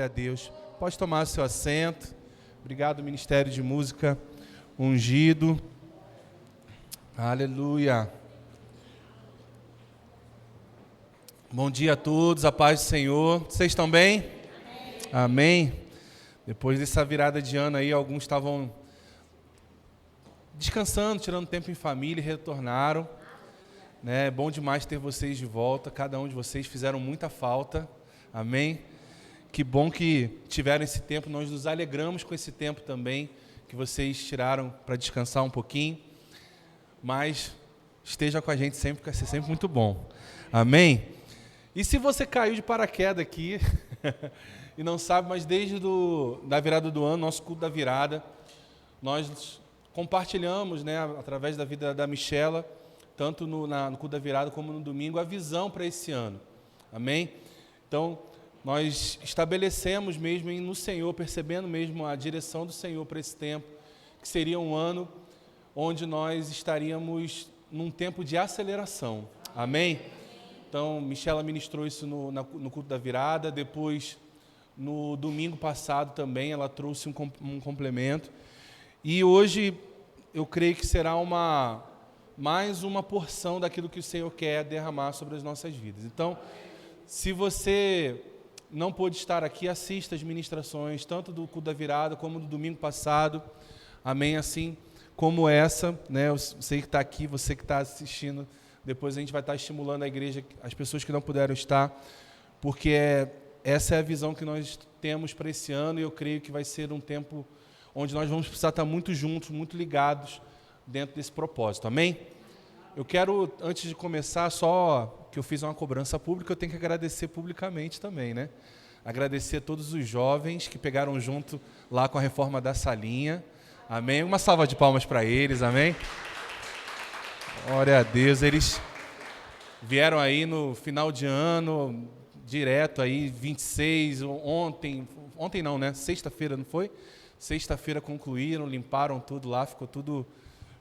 Deus. Pode tomar seu assento. Obrigado, Ministério de Música ungido. Aleluia. Bom dia a todos, a paz do Senhor. Vocês estão bem? Amém. Amém. Depois dessa virada de ano aí, alguns estavam descansando, tirando tempo em família e retornaram. É bom demais ter vocês de volta. Cada um de vocês fizeram muita falta. Amém. Que bom que tiveram esse tempo. Nós nos alegramos com esse tempo também que vocês tiraram para descansar um pouquinho. Mas esteja com a gente sempre, que vai ser sempre muito bom. Amém. E se você caiu de paraquedas aqui e não sabe, mas desde da virada do ano, nosso culto da virada, nós compartilhamos, através da vida da Michela, tanto no culto da virada como no domingo, a visão para esse ano. Amém? Então, nós estabelecemos mesmo no Senhor, percebendo mesmo a direção do Senhor para esse tempo, que seria um ano onde nós estaríamos num tempo de aceleração. Amém? Então, Michela ministrou isso no culto da virada, depois, no domingo passado também, ela trouxe um complemento. E hoje, eu creio que será mais uma porção daquilo que o Senhor quer derramar sobre as nossas vidas. Então, se você não pôde estar aqui, assista as ministrações, tanto do culto da virada como do domingo passado. Amém? Assim como essa, Eu sei que está aqui, você que está assistindo, depois a gente vai estar estimulando a igreja, as pessoas que não puderam estar, porque essa é a visão que nós temos para esse ano, e eu creio que vai ser um tempo onde nós vamos precisar estar muito juntos, muito ligados dentro desse propósito. Amém? Eu quero, antes de começar, só que eu fiz uma cobrança pública, eu tenho que agradecer publicamente também, Agradecer a todos os jovens que pegaram junto lá com a reforma da salinha. Amém? Uma salva de palmas para eles, amém? Glória a Deus, eles vieram aí no final de ano, direto aí, 26, ontem não, Sexta-feira, não foi? Sexta-feira concluíram, limparam tudo lá, ficou tudo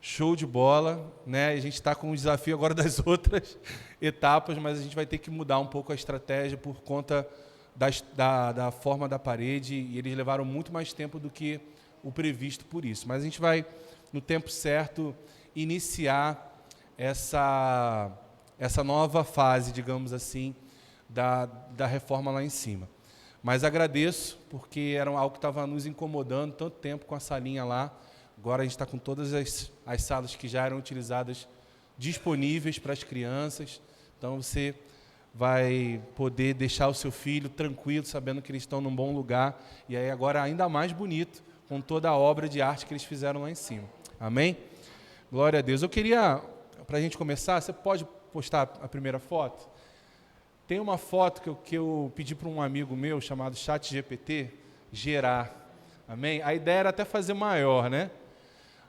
show de bola, A gente está com o desafio agora das outras etapas, mas a gente vai ter que mudar um pouco a estratégia por conta da forma da parede, e eles levaram muito mais tempo do que o previsto por isso. Mas a gente vai, no tempo certo, iniciar essa nova fase, digamos assim, da reforma lá em cima. Mas agradeço, porque era algo que estava nos incomodando tanto tempo com a salinha lá. Agora a gente está com todas as salas que já eram utilizadas disponíveis para as crianças. Então você vai poder deixar o seu filho tranquilo, sabendo que eles estão num bom lugar. E aí agora ainda mais bonito, com toda a obra de arte que eles fizeram lá em cima. Amém? Glória a Deus. Eu queria, para a gente começar, você pode postar a primeira foto? Tem uma foto que eu pedi para um amigo meu, chamado ChatGPT, gerar. Amém? A ideia era até fazer maior,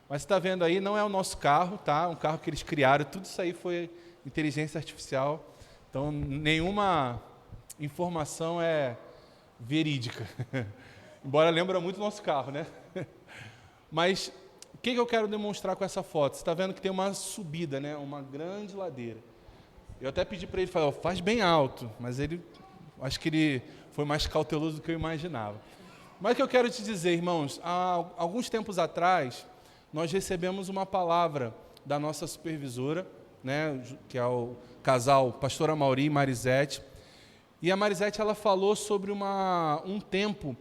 Mas você está vendo aí, não é o nosso carro, tá? Um carro que eles criaram, tudo isso aí foi inteligência artificial. Então, nenhuma informação é verídica. Embora lembra muito o nosso carro, Mas o que eu quero demonstrar com essa foto? Você está vendo que tem uma subida, Uma grande ladeira. Eu até pedi para ele, faz bem alto, mas acho que ele foi mais cauteloso do que eu imaginava. Mas o que eu quero te dizer, irmãos, há alguns tempos atrás, nós recebemos uma palavra da nossa supervisora, que é o casal Pastora Mauri e Marisete. E a Marisete, ela falou sobre um tempo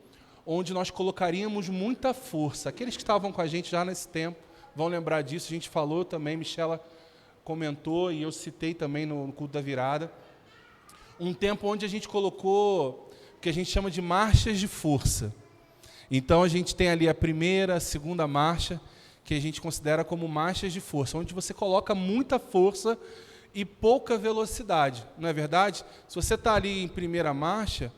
onde nós colocaríamos muita força. Aqueles que estavam com a gente já nesse tempo vão lembrar disso. A gente falou também, Michela comentou, e eu citei também no culto da virada. Um tempo onde a gente colocou o que a gente chama de marchas de força. Então, a gente tem ali a primeira, a segunda marcha, que a gente considera como marchas de força, onde você coloca muita força e pouca velocidade, não é verdade? Se você está ali em primeira marcha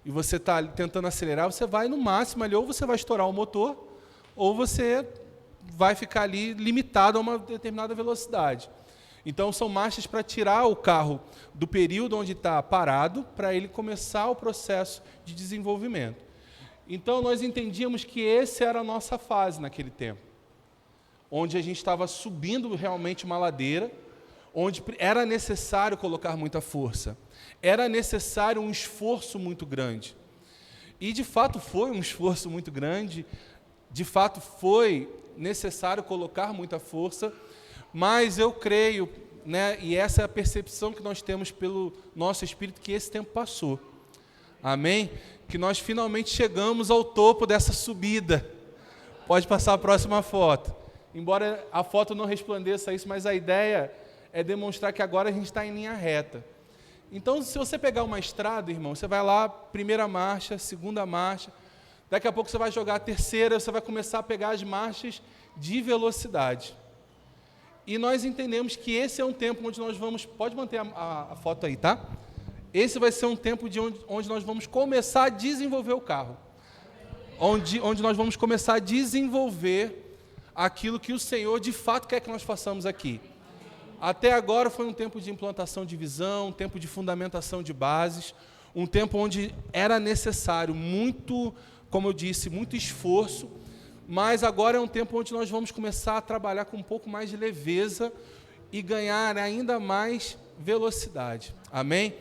e você está tentando acelerar, você vai no máximo ali, ou você vai estourar o motor, ou você vai ficar ali limitado a uma determinada velocidade. Então, são marchas para tirar o carro do período onde está parado, para ele começar o processo de desenvolvimento. Então, nós entendíamos que essa era a nossa fase naquele tempo, onde a gente estava subindo realmente uma ladeira, onde era necessário colocar muita força, era necessário um esforço muito grande. E de fato foi um esforço muito grande, de fato foi necessário colocar muita força, mas eu creio, né, e essa é a percepção que nós temos pelo nosso espírito, que esse tempo passou. Amém? Que nós finalmente chegamos ao topo dessa subida. Pode passar a próxima foto. Embora a foto não resplandeça isso, mas a ideia é demonstrar que agora a gente está em linha reta. Então, se você pegar uma estrada, irmão, você vai lá, primeira marcha, segunda marcha, daqui a pouco você vai jogar a terceira, você vai começar a pegar as marchas de velocidade. E nós entendemos que esse é um tempo onde nós vamos... Pode manter a foto aí, tá? Esse vai ser um tempo onde nós vamos começar a desenvolver o carro. Onde nós vamos começar a desenvolver aquilo que o Senhor de fato quer que nós façamos aqui. Até agora foi um tempo de implantação de visão, um tempo de fundamentação de bases, um tempo onde era necessário muito, como eu disse, muito esforço, mas agora é um tempo onde nós vamos começar a trabalhar com um pouco mais de leveza e ganhar ainda mais velocidade. Amém?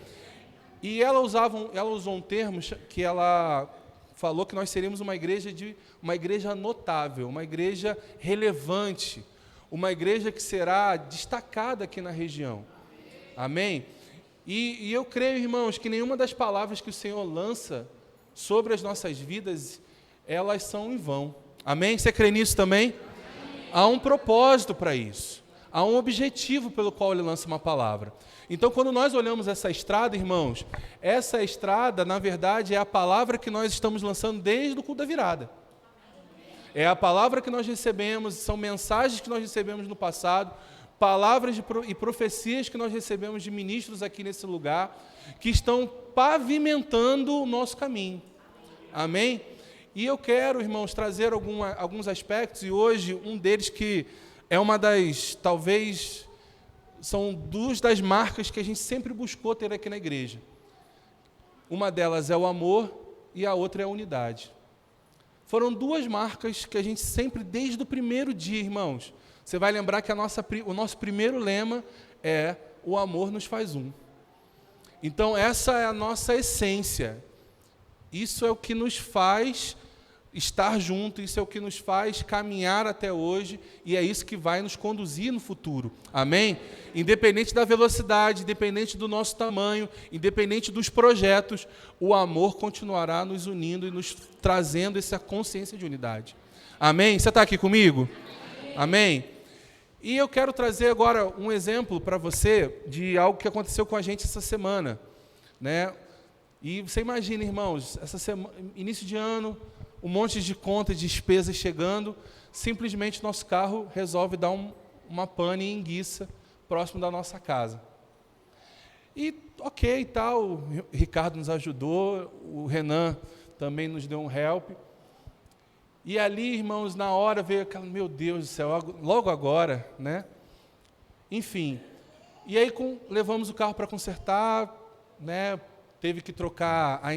E ela usou um termo que ela falou que nós seríamos uma igreja notável, uma igreja relevante, uma igreja que será destacada aqui na região. Amém? E eu creio, irmãos, que nenhuma das palavras que o Senhor lança sobre as nossas vidas, elas são em vão. Amém? Você crê nisso também? Amém. Há um propósito para isso. Há um objetivo pelo qual Ele lança uma palavra. Então, quando nós olhamos essa estrada, irmãos, essa estrada, na verdade, é a palavra que nós estamos lançando desde o culto da virada. É a palavra que nós recebemos, são mensagens que nós recebemos no passado, palavras e profecias que nós recebemos de ministros aqui nesse lugar, que estão pavimentando o nosso caminho. Amém? E eu quero, irmãos, trazer alguns aspectos, e hoje um deles que é uma das, talvez, são duas das marcas que a gente sempre buscou ter aqui na igreja. Uma delas é o amor e a outra é a unidade. Foram duas marcas que a gente sempre, desde o primeiro dia, irmãos, você vai lembrar que o nosso primeiro lema é: o amor nos faz um. Então, essa é a nossa essência. Isso é o que nos faz estar junto, isso é o que nos faz caminhar até hoje, e é isso que vai nos conduzir no futuro. Amém? Independente da velocidade, independente do nosso tamanho, independente dos projetos, o amor continuará nos unindo e nos trazendo essa consciência de unidade. Amém? Você está aqui comigo? Amém? E eu quero trazer agora um exemplo para você de algo que aconteceu com a gente essa semana, né? E você imagina, irmãos, essa semana, início de ano, um monte de contas, de despesas chegando, simplesmente nosso carro resolve dar uma pane e enguiça próximo da nossa casa. E ok, tal, o Ricardo nos ajudou, o Renan também nos deu um help. E ali, irmãos, na hora veio aquela, meu Deus do céu, logo agora, né? Enfim, e aí levamos o carro para consertar, né? Teve que trocar a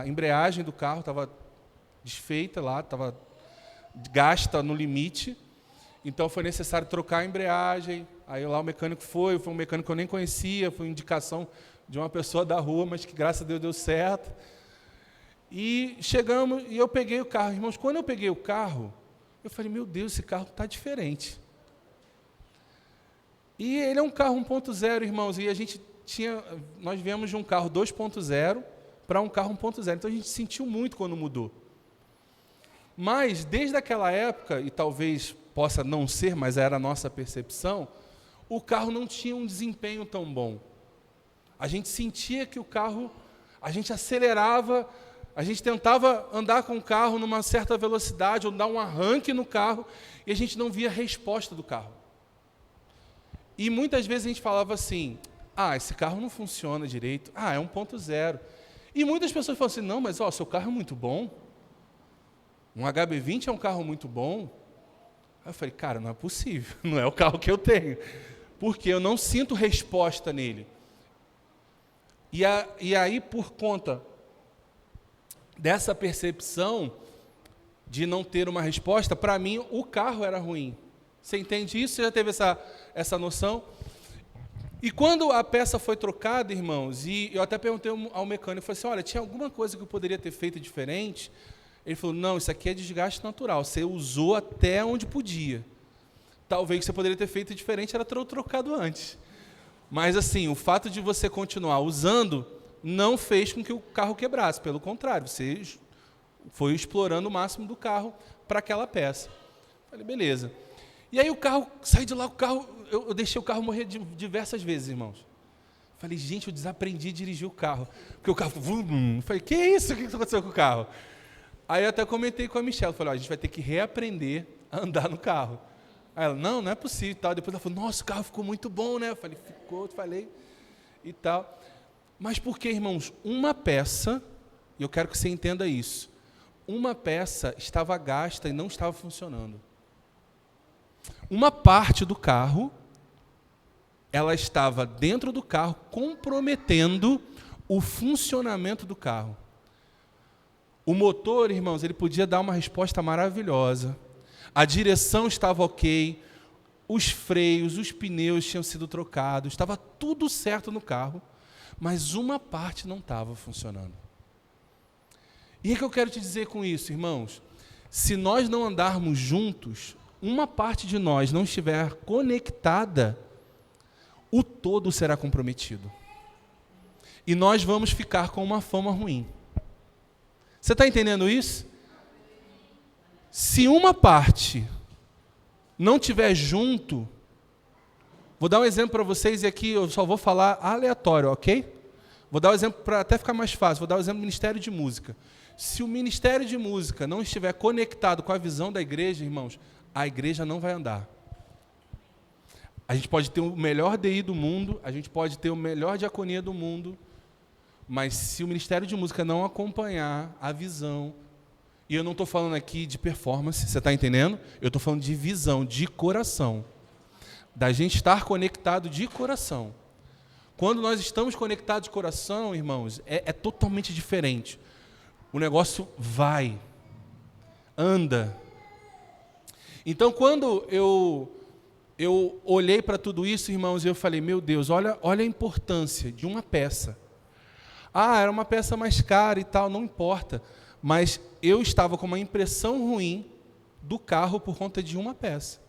embreagem do carro, estava desfeita lá, estava gasta no limite, então foi necessário trocar a embreagem. Aí lá o mecânico foi um mecânico que eu nem conhecia, foi indicação de uma pessoa da rua, mas que graças a Deus deu certo. E chegamos, e eu peguei o carro. Irmãos, quando eu peguei o carro, eu falei, meu Deus, esse carro está diferente. E ele é um carro 1.0, irmãos, e nós viemos de um carro 2.0 para um carro 1.0, então a gente sentiu muito quando mudou. Mas, desde aquela época, e talvez possa não ser, mas era a nossa percepção, o carro não tinha um desempenho tão bom. A gente sentia que o carro, a gente acelerava, a gente tentava andar com o carro numa certa velocidade, ou dar um arranque no carro, e a gente não via a resposta do carro. E muitas vezes a gente falava assim, esse carro não funciona direito, é 1.0. E muitas pessoas falam assim, não, mas seu carro é muito bom. Um HB20 é um carro muito bom. Aí eu falei, cara, não é possível, não é o carro que eu tenho, porque eu não sinto resposta nele. E aí, por conta dessa percepção de não ter uma resposta, para mim, o carro era ruim. Você entende isso? Você já teve essa noção? E quando a peça foi trocada, irmãos, e eu até perguntei ao mecânico, falei assim, olha, tinha alguma coisa que eu poderia ter feito diferente? Ele falou, não, isso aqui é desgaste natural, você usou até onde podia. Talvez o que você poderia ter feito diferente era ter trocado antes. Mas assim, o fato de você continuar usando não fez com que o carro quebrasse, pelo contrário, você foi explorando o máximo do carro para aquela peça. Falei, beleza. E aí o carro, saí de lá, eu deixei o carro morrer diversas vezes, irmãos. Falei, gente, eu desaprendi a dirigir o carro. Porque o carro, falei, que isso? O que aconteceu com o carro? Aí eu até comentei com a Michelle, falei, a gente vai ter que reaprender a andar no carro. Aí ela, não é possível e tal. Depois ela falou, nossa, o carro ficou muito bom, né? Eu falei, ficou, e tal. Mas por que, irmãos? Uma peça, e eu quero que você entenda isso, uma peça estava gasta e não estava funcionando. Uma parte do carro, ela estava dentro do carro, comprometendo o funcionamento do carro. O motor, irmãos, ele podia dar uma resposta maravilhosa. A direção estava ok, os freios, os pneus tinham sido trocados, estava tudo certo no carro, mas uma parte não estava funcionando. E o que eu quero te dizer com isso, irmãos? Se nós não andarmos juntos, uma parte de nós não estiver conectada, o todo será comprometido. E nós vamos ficar com uma fama ruim. Você está entendendo isso? Se uma parte não estiver junto, vou dar um exemplo para vocês, e aqui eu só vou falar aleatório, ok? Vou dar um exemplo para até ficar mais fácil, vou dar um exemplo do Ministério de Música. Se o Ministério de Música não estiver conectado com a visão da igreja, irmãos, a igreja não vai andar. A gente pode ter o melhor DI do mundo, a gente pode ter o melhor diaconia do mundo, mas se o Ministério de Música não acompanhar a visão, e eu não estou falando aqui de performance, você está entendendo? Eu estou falando de visão, de coração. Da gente estar conectado de coração. Quando nós estamos conectados de coração, irmãos, é totalmente diferente. O negócio vai, anda. Então, quando eu olhei para tudo isso, irmãos, e eu falei, meu Deus, olha a importância de uma peça. Ah, era uma peça mais cara e tal, não importa. Mas eu estava com uma impressão ruim do carro por conta de uma peça.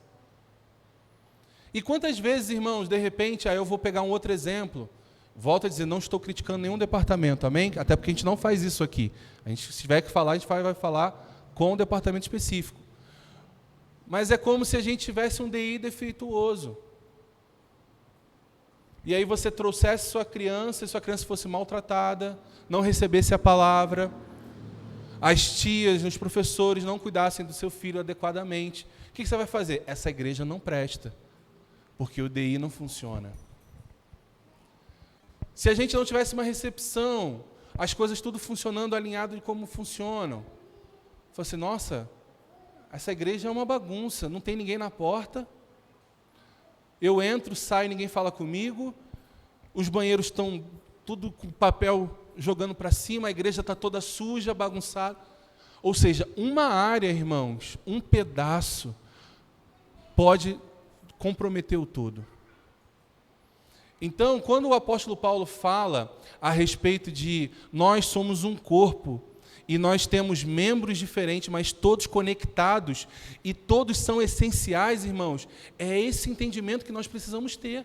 E quantas vezes, irmãos, de repente, aí eu vou pegar um outro exemplo, volto a dizer, não estou criticando nenhum departamento, amém? Até porque a gente não faz isso aqui. A gente, se tiver que falar, a gente vai falar com um departamento específico. Mas é como se a gente tivesse um DI defeituoso. E aí você trouxesse sua criança, e sua criança fosse maltratada, não recebesse a palavra, as tias, os professores não cuidassem do seu filho adequadamente. O que você vai fazer? Essa igreja não presta, porque o DI não funciona. Se a gente não tivesse uma recepção, as coisas tudo funcionando alinhado de como funcionam, você, nossa, essa igreja é uma bagunça, não tem ninguém na porta, eu entro, saio, ninguém fala comigo, os banheiros estão tudo com papel jogando para cima, a igreja está toda suja, bagunçada. Ou seja, uma área, irmãos, um pedaço, pode comprometer o todo. Então, quando o apóstolo Paulo fala a respeito de nós somos um corpo, e nós temos membros diferentes, mas todos conectados, e todos são essenciais, irmãos, é esse entendimento que nós precisamos ter.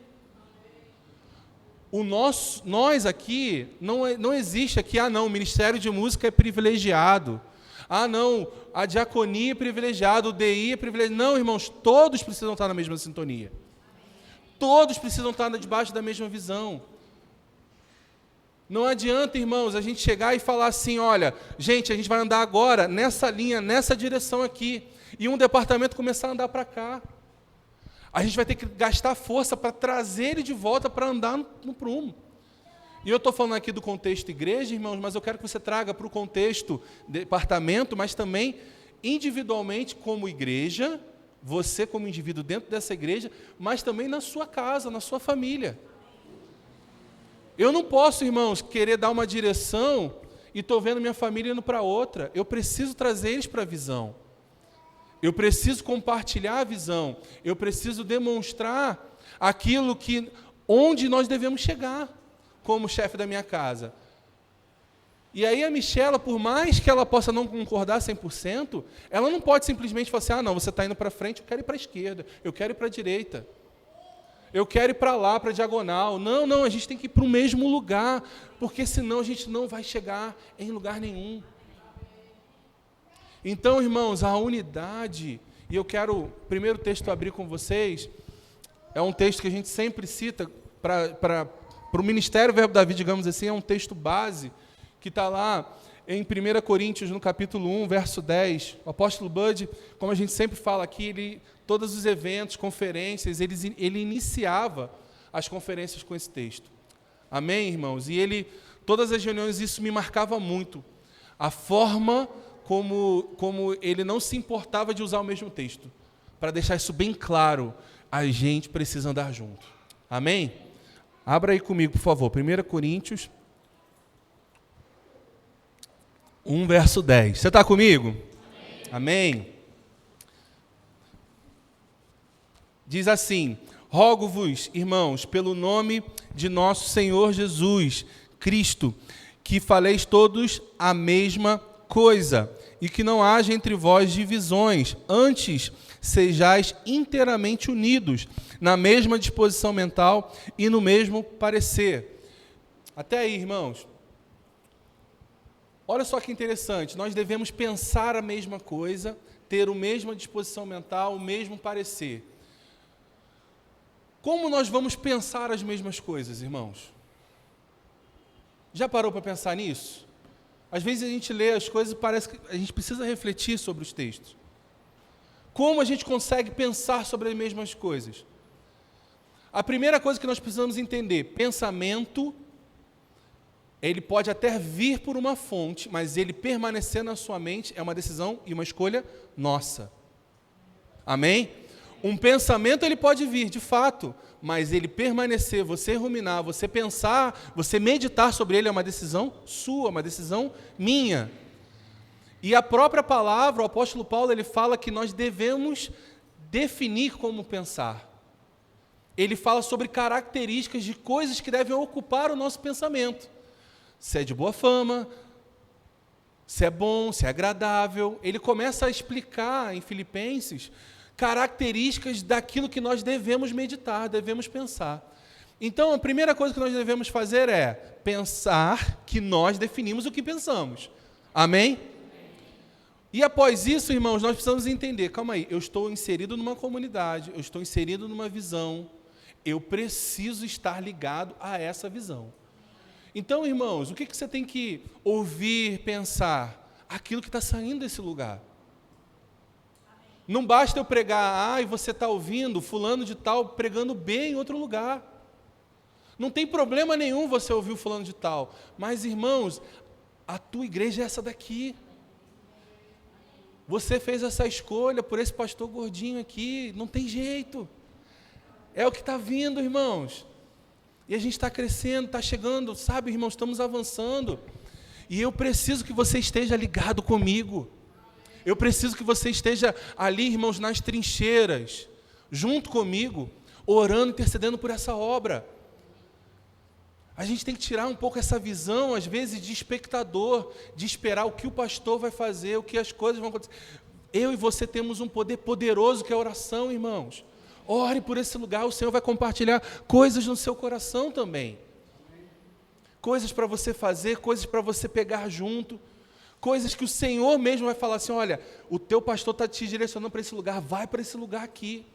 Nós aqui, não existe aqui, o Ministério de Música é privilegiado, não, a diaconia é privilegiada, o DI é privilegiado. Não, irmãos, todos precisam estar na mesma sintonia. Todos precisam estar debaixo da mesma visão. Não adianta, irmãos, a gente chegar e falar assim, olha, gente, a gente vai andar agora nessa linha, nessa direção aqui, e um departamento começar a andar para cá. A gente vai ter que gastar força para trazer ele de volta para andar no prumo. E eu estou falando aqui do contexto igreja, irmãos, mas eu quero que você traga para o contexto departamento, mas também individualmente como igreja, você como indivíduo dentro dessa igreja, mas também na sua casa, na sua família. Eu não posso, irmãos, querer dar uma direção e estou vendo minha família indo para outra. Eu preciso trazer eles para a visão. Eu preciso compartilhar a visão. Eu preciso demonstrar aquilo que onde nós devemos chegar como chefe da minha casa. E aí a Michela, por mais que ela possa não concordar 100%, ela não pode simplesmente falar assim, não, você está indo para frente, eu quero ir para a esquerda, eu quero ir para a direita, eu quero ir para lá, para a diagonal. Não, a gente tem que ir para o mesmo lugar, porque senão a gente não vai chegar em lugar nenhum. Então, irmãos, a unidade, e eu quero o primeiro texto abrir com vocês, é um texto que a gente sempre cita para o Ministério Verbo da Vida, digamos assim, é um texto base, que está lá em 1 Coríntios, no capítulo 1, verso 10. O apóstolo Bud, como a gente sempre fala aqui, todos os eventos, conferências, ele iniciava as conferências com esse texto. Amém, irmãos? E todas as reuniões, isso me marcava muito. A forma como ele não se importava de usar o mesmo texto. Para deixar isso bem claro, a gente precisa andar junto. Amém? Abra aí comigo, por favor. 1 Coríntios 1, verso 10. Você está comigo? Amém. Diz assim: rogo-vos, irmãos, pelo nome de nosso Senhor Jesus Cristo, que faleis todos a mesma coisa, e que não haja entre vós divisões, antes sejais inteiramente unidos, na mesma disposição mental e no mesmo parecer. Até aí, irmãos. Olha só que interessante, nós devemos pensar a mesma coisa, ter a mesma disposição mental, o mesmo parecer. Como nós vamos pensar as mesmas coisas, irmãos? Já parou para pensar nisso? Às vezes a gente lê as coisas e parece que a gente precisa refletir sobre os textos. Como a gente consegue pensar sobre as mesmas coisas? A primeira coisa que nós precisamos entender, pensamento, ele pode até vir por uma fonte, mas ele permanecer na sua mente é uma decisão e uma escolha nossa. Amém? Um pensamento ele pode vir, de fato, mas ele permanecer, você ruminar, você pensar, você meditar sobre ele é uma decisão sua, uma decisão minha. E a própria palavra, o apóstolo Paulo, ele fala que nós devemos definir como pensar. Ele fala sobre características de coisas que devem ocupar o nosso pensamento. Se é de boa fama, se é bom, se é agradável. Ele começa a explicar em Filipenses características daquilo que nós devemos meditar, devemos pensar. Então, a primeira coisa que nós devemos fazer é pensar que nós definimos o que pensamos. Amém? E após isso, irmãos, nós precisamos entender, calma aí, eu estou inserido numa comunidade, eu estou inserido numa visão, eu preciso estar ligado a essa visão. Então, irmãos, o que você tem que ouvir, pensar? Aquilo que está saindo desse lugar. Não basta eu pregar e você está ouvindo fulano de tal pregando B em outro lugar. Não tem problema nenhum você ouvir o fulano de tal. Mas, irmãos, a tua igreja é essa daqui. Você fez essa escolha por esse pastor gordinho aqui. Não tem jeito. É o que está vindo, irmãos. E a gente está crescendo, está chegando, sabe, irmãos, estamos avançando. E eu preciso que você esteja ligado comigo. Eu preciso que você esteja ali, irmãos, nas trincheiras, junto comigo, orando, intercedendo por essa obra. A gente tem que tirar um pouco essa visão, às vezes, de espectador, de esperar o que o pastor vai fazer, o que as coisas vão acontecer. Eu e você temos um poder poderoso que é a oração, irmãos. Ore por esse lugar, o Senhor vai compartilhar coisas no seu coração também. Coisas para você fazer, coisas para você pegar junto, coisas que o Senhor mesmo vai falar assim, olha, o teu pastor está te direcionando para esse lugar, vai para esse lugar aqui.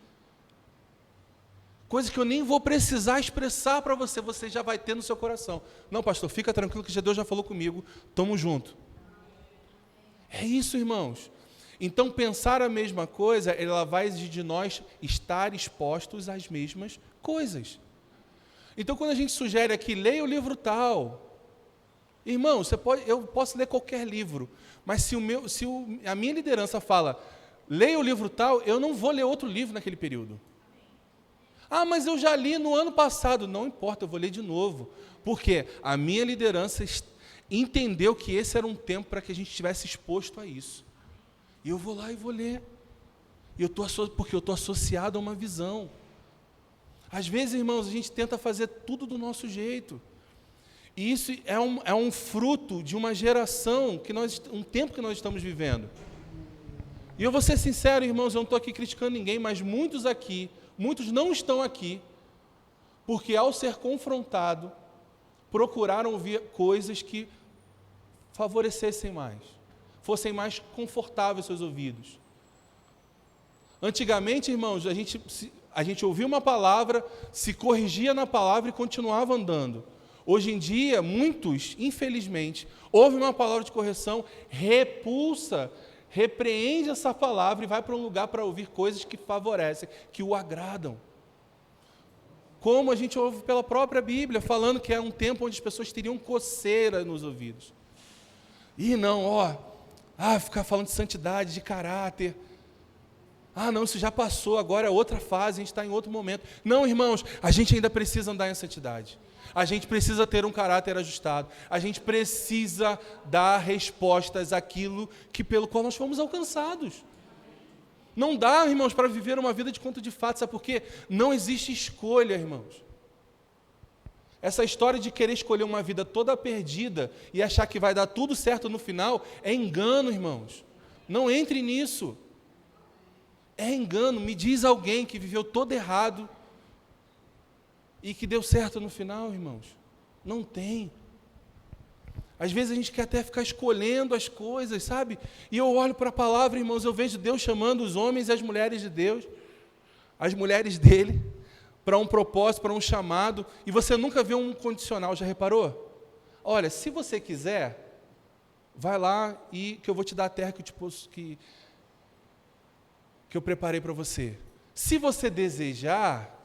Coisas que eu nem vou precisar expressar para você, você já vai ter no seu coração. Não, pastor, fica tranquilo que Deus já falou comigo, estamos juntos. É isso, irmãos. Então, pensar a mesma coisa, ela vai exigir de nós estar expostos às mesmas coisas. Então, quando a gente sugere aqui, leia o livro tal. Irmão, eu posso ler qualquer livro, mas se a minha liderança fala, leia o livro tal, eu não vou ler outro livro naquele período. Ah, mas eu já li no ano passado. Não importa, eu vou ler de novo. Porque a minha liderança entendeu que esse era um tempo para que a gente estivesse exposto a isso. E eu vou lá e vou ler. Porque eu estou associado a uma visão. Às vezes, irmãos, a gente tenta fazer tudo do nosso jeito. E isso é um fruto de uma geração, um tempo que nós estamos vivendo. E eu vou ser sincero, irmãos, eu não estou aqui criticando ninguém, mas muitos não estão aqui, porque ao ser confrontado, procuraram ouvir coisas que favorecessem mais, fossem mais confortáveis aos seus ouvidos. Antigamente, irmãos, a gente ouvia uma palavra, se corrigia na palavra e continuava andando. Hoje em dia, muitos, infelizmente, ouvem uma palavra de correção, repreende essa palavra e vai para um lugar para ouvir coisas que favorecem, que o agradam. Como a gente ouve pela própria Bíblia, falando que é um tempo onde as pessoas teriam coceira nos ouvidos. E não, ficar falando de santidade, de caráter. Não, isso já passou, agora é outra fase, a gente está em outro momento. Não, irmãos, a gente ainda precisa andar em santidade. A gente precisa ter um caráter ajustado. A gente precisa dar respostas àquilo pelo qual nós fomos alcançados. Não dá, irmãos, para viver uma vida de conto de fato, sabe por quê? Não existe escolha, irmãos. Essa história de querer escolher uma vida toda perdida e achar que vai dar tudo certo no final é engano, irmãos. Não entre nisso. É engano. Me diz alguém que viveu todo errado e que deu certo no final, irmãos. Não tem. Às vezes a gente quer até ficar escolhendo as coisas, sabe? E eu olho para a palavra, irmãos, eu vejo Deus chamando os homens e as mulheres de Deus, as mulheres dele, para um propósito, para um chamado, e você nunca vê um condicional, já reparou? Olha, se você quiser, vai lá e que eu vou te dar a terra que eu preparei para você. Se você desejar,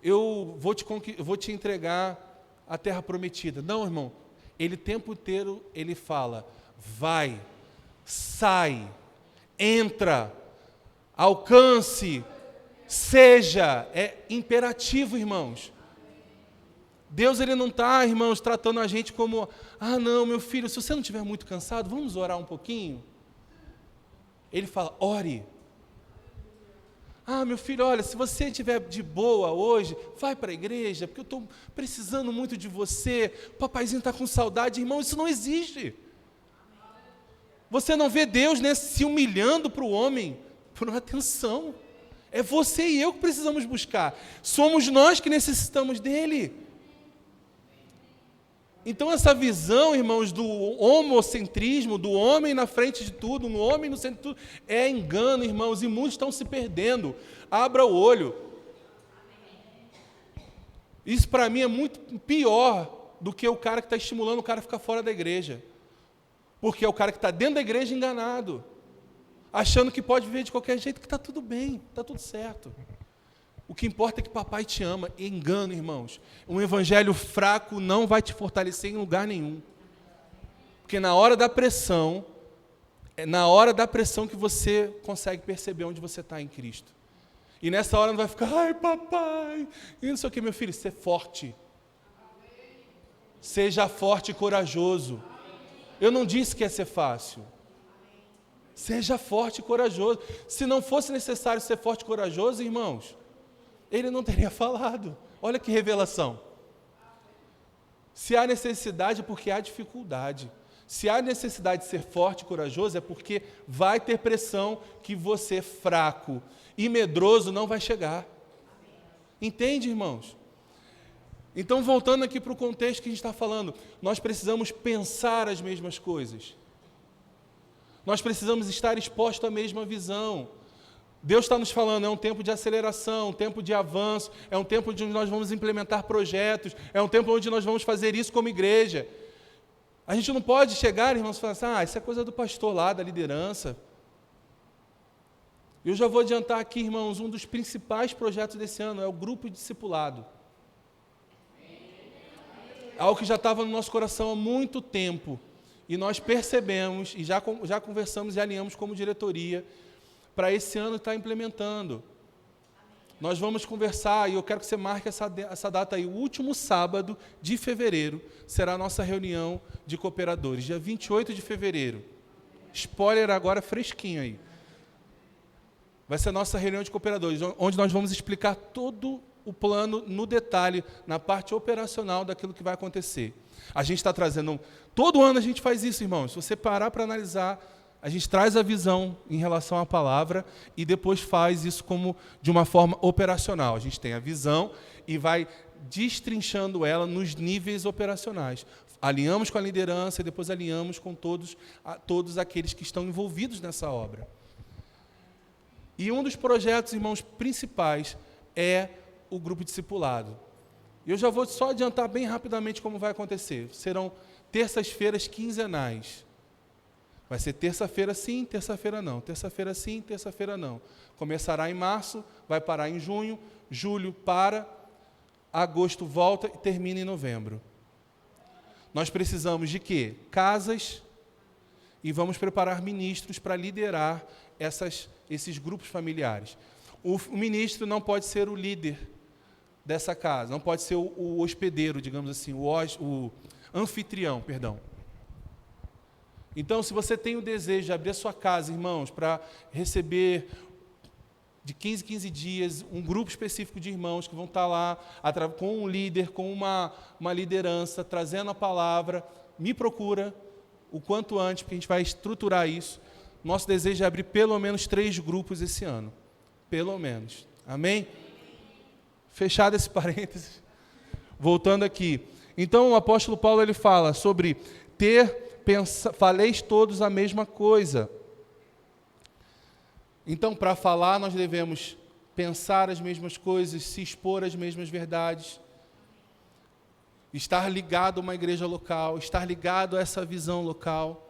eu vou te entregar a terra prometida. Não, irmão, ele o tempo inteiro, ele fala, vai, sai, entra, alcance, seja, é imperativo, irmãos. Deus, ele não está, irmãos, tratando a gente como, não, meu filho, se você não estiver muito cansado, vamos orar um pouquinho? Ele fala, ore. Meu filho, olha, se você estiver de boa hoje, vai para a igreja, porque eu estou precisando muito de você, o papaizinho está com saudade. Irmão, isso não existe. Você não vê Deus, né, se humilhando para o homem por uma atenção. É você e eu que precisamos buscar. Somos nós que necessitamos dele. Então essa visão, irmãos, do homocentrismo, do homem na frente de tudo, no homem no centro de tudo, é engano, irmãos, e muitos estão se perdendo. Abra o olho. Isso para mim é muito pior do que o cara que está estimulando o cara a ficar fora da igreja. Porque é o cara que está dentro da igreja enganado, achando que pode viver de qualquer jeito, que está tudo bem, está tudo certo. O que importa é que papai te ama. Engano, irmãos. Um evangelho fraco não vai te fortalecer em lugar nenhum. Porque na hora da pressão, é na hora da pressão que você consegue perceber onde você está em Cristo. E nessa hora não vai ficar, ai papai, e não sei o que, meu filho, ser forte. Seja forte e corajoso. Eu não disse que ia ser fácil. Seja forte e corajoso. Se não fosse necessário ser forte e corajoso, irmãos, ele não teria falado. Olha que revelação. Se há necessidade, é porque há dificuldade. Se há necessidade de ser forte e corajoso, é porque vai ter pressão que você, fraco e medroso, não vai chegar. Entende, irmãos? Então, voltando aqui para o contexto que a gente está falando, nós precisamos pensar as mesmas coisas. Nós precisamos estar expostos à mesma visão. Deus está nos falando, é um tempo de aceleração, um tempo de avanço, é um tempo onde nós vamos implementar projetos, é um tempo onde nós vamos fazer isso como igreja. A gente não pode chegar, irmãos, e falar assim, isso é coisa do pastor lá, da liderança. Eu já vou adiantar aqui, irmãos, um dos principais projetos desse ano é o grupo de discipulado. Algo que já estava no nosso coração há muito tempo, e nós percebemos, e já conversamos e alinhamos como diretoria, para esse ano estar implementando. Nós vamos conversar, e eu quero que você marque essa data aí, o último sábado de fevereiro, será a nossa reunião de cooperadores, dia 28 de fevereiro. Spoiler agora fresquinho aí. vai ser a nossa reunião de cooperadores, onde nós vamos explicar todo o plano no detalhe, na parte operacional daquilo que vai acontecer. A gente está trazendo, todo ano a gente faz isso, irmãos. Se você parar para analisar, a gente traz a visão em relação à palavra e depois faz isso como de uma forma operacional. A gente tem a visão e vai destrinchando ela nos níveis operacionais. Alinhamos com a liderança e depois alinhamos com todos aqueles que estão envolvidos nessa obra. E um dos projetos, irmãos, principais é o grupo discipulado. Eu já vou só adiantar bem rapidamente como vai acontecer. Serão terças-feiras quinzenais. Vai ser terça-feira sim, terça-feira não. Terça-feira sim, terça-feira não. Começará em março, vai parar em junho, julho para, agosto volta e termina em novembro. Nós precisamos de quê? Casas, e vamos preparar ministros para liderar esses grupos familiares. O ministro não pode ser o líder dessa casa, não pode ser o hospedeiro, digamos assim, o anfitrião, perdão. Então, se você tem o desejo de abrir a sua casa, irmãos, para receber de 15 em 15 dias um grupo específico de irmãos que vão estar lá com um líder, com uma liderança, trazendo a palavra, me procura o quanto antes, porque a gente vai estruturar isso. Nosso desejo é abrir pelo menos 3 grupos esse ano. Pelo menos. Amém? Fechado esse parênteses. Voltando aqui. Então, o apóstolo Paulo ele fala sobre faleis todos a mesma coisa. Então, para falar, nós devemos pensar as mesmas coisas, se expor às mesmas verdades, estar ligado a uma igreja local, estar ligado a essa visão local.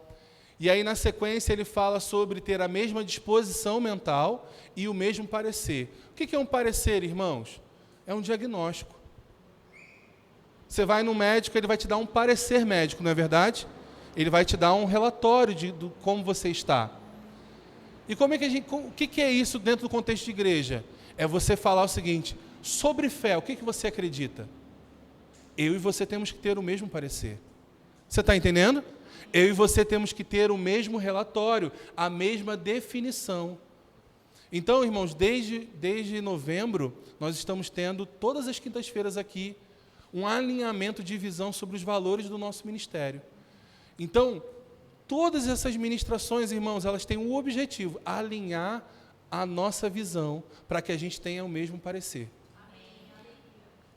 E aí, na sequência, ele fala sobre ter a mesma disposição mental e o mesmo parecer. O que é um parecer, irmãos? É um diagnóstico. Você vai no médico, ele vai te dar um parecer médico, não é verdade? Ele vai te dar um relatório de como você está. E o que é isso dentro do contexto de igreja? É você falar o seguinte, sobre fé, o que você acredita? Eu e você temos que ter o mesmo parecer. Você está entendendo? Eu e você temos que ter o mesmo relatório, a mesma definição. Então, irmãos, desde novembro, nós estamos tendo, todas as quintas-feiras aqui, um alinhamento de visão sobre os valores do nosso ministério. Então, todas essas ministrações, irmãos, elas têm um objetivo, alinhar a nossa visão para que a gente tenha o mesmo parecer.